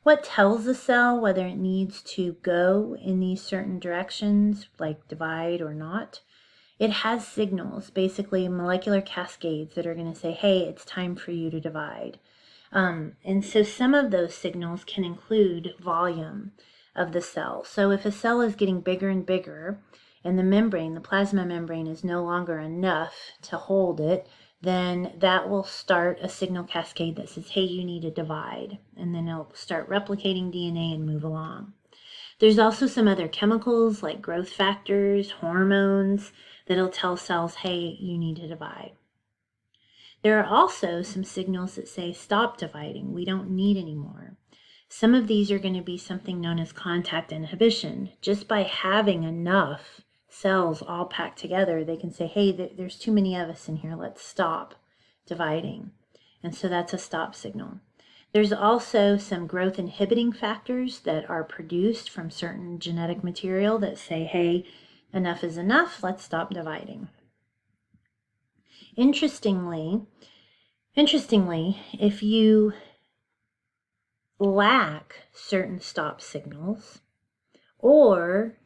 What tells a cell whether it needs to go in these certain directions, like divide or not? It has signals, basically molecular cascades that are going to say, hey, it's time for you to divide. And so some of those signals can include volume of the cell. So if a cell is getting bigger and bigger, and the membrane, the plasma membrane, is no longer enough to hold it, then that will start a signal cascade that says, hey, you need to divide. And then it'll start replicating DNA and move along. There's also some other chemicals like growth factors, hormones, that'll tell cells, hey, you need to divide. There are also some signals that say, stop dividing, we don't need any more. Some of these are going to be something known as contact inhibition. Just by having enough cells all packed together, they can say, hey, there's too many of us in here, let's stop dividing. And so that's a stop signal. There's also some growth inhibiting factors that are produced from certain genetic material that say, hey, enough is enough, let's stop dividing. Interestingly, if you lack certain stop signals, or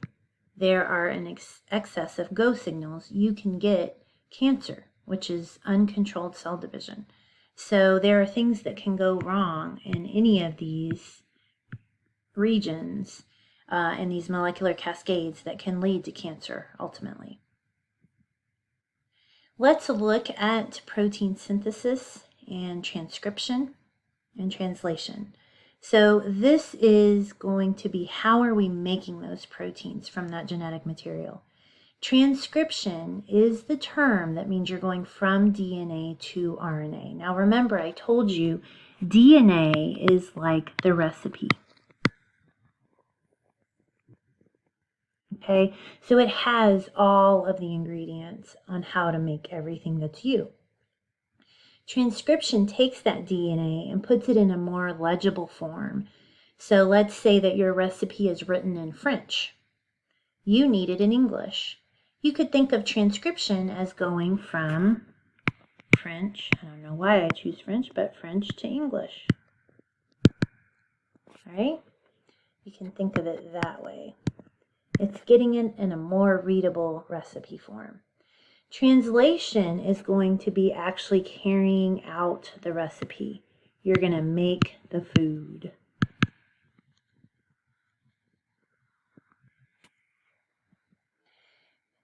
there are an excess of go signals, you can get cancer, which is uncontrolled cell division. So there are things that can go wrong in any of these regions and these molecular cascades that can lead to cancer ultimately. Let's look at protein synthesis and transcription and translation. So this is going to be, how are we making those proteins from that genetic material? Transcription is the term that means you're going from DNA to RNA. Now remember, I told you DNA is like the recipe. Okay, so it has all of the ingredients on how to make everything that's you. Transcription takes that DNA and puts it in a more legible form. So let's say that your recipe is written in French. You need it in English. You could think of transcription as going from French, I don't know why I choose French, but French to English. All right? You can think of it that way. It's getting it in a more readable recipe form. Translation is going to be actually carrying out the recipe. You're going to make the food.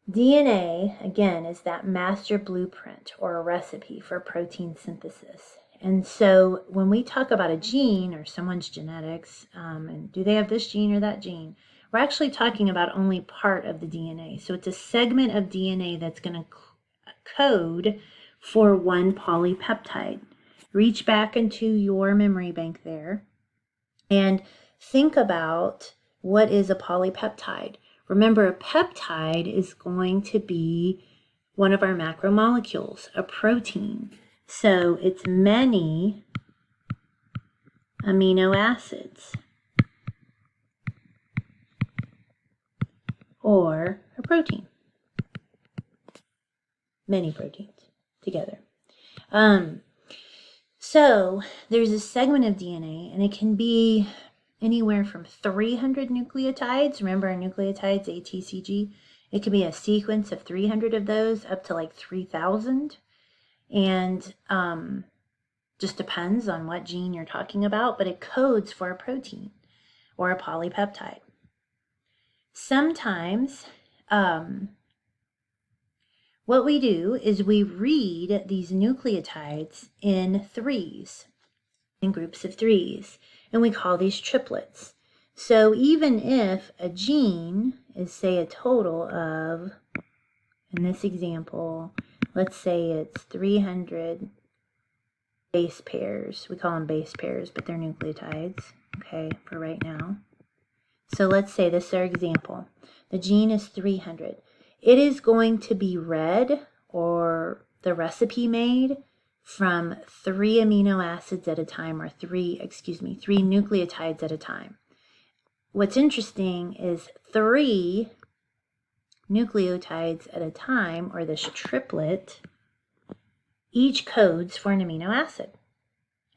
DNA, again, is that master blueprint or a recipe for protein synthesis. And so when we talk about a gene or someone's genetics, and do they have this gene or that gene, we're actually talking about only part of the DNA. So it's a segment of DNA that's going to code for one polypeptide. Reach back into your memory bank there and think about what is a polypeptide. Remember, a peptide is going to be one of our macromolecules, a protein. So it's many amino acids, or a protein. Many proteins together. So there's a segment of DNA, and it can be anywhere from 300 nucleotides. Remember our nucleotides, A, T, C, G? It could be a sequence of 300 of those up to like 3,000. And just depends on what gene you're talking about, but it codes for a protein or a polypeptide. Sometimes what we do is we read these nucleotides in threes, in groups of threes, and we call these triplets. So even if a gene is, say, a total of, in this example, let's say it's 300 base pairs. We call them base pairs, but they're nucleotides, okay, for right now. So let's say this is our example. The gene is 300. It is going to be read, or the recipe made, from 3 amino acids at a time, or 3 nucleotides at a time. What's interesting is 3 nucleotides at a time, or this triplet, each codes for an amino acid.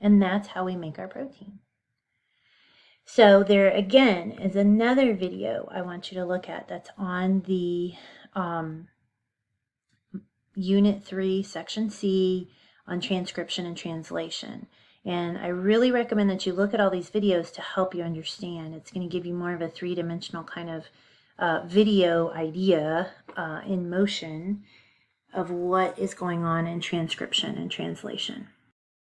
And that's how we make our protein. So there again is another video I want you to look at that's on the Unit 3, Section C on transcription and translation. And I really recommend that you look at all these videos to help you understand. It's going to give you more of a three-dimensional kind of video idea in motion of what is going on in transcription and translation.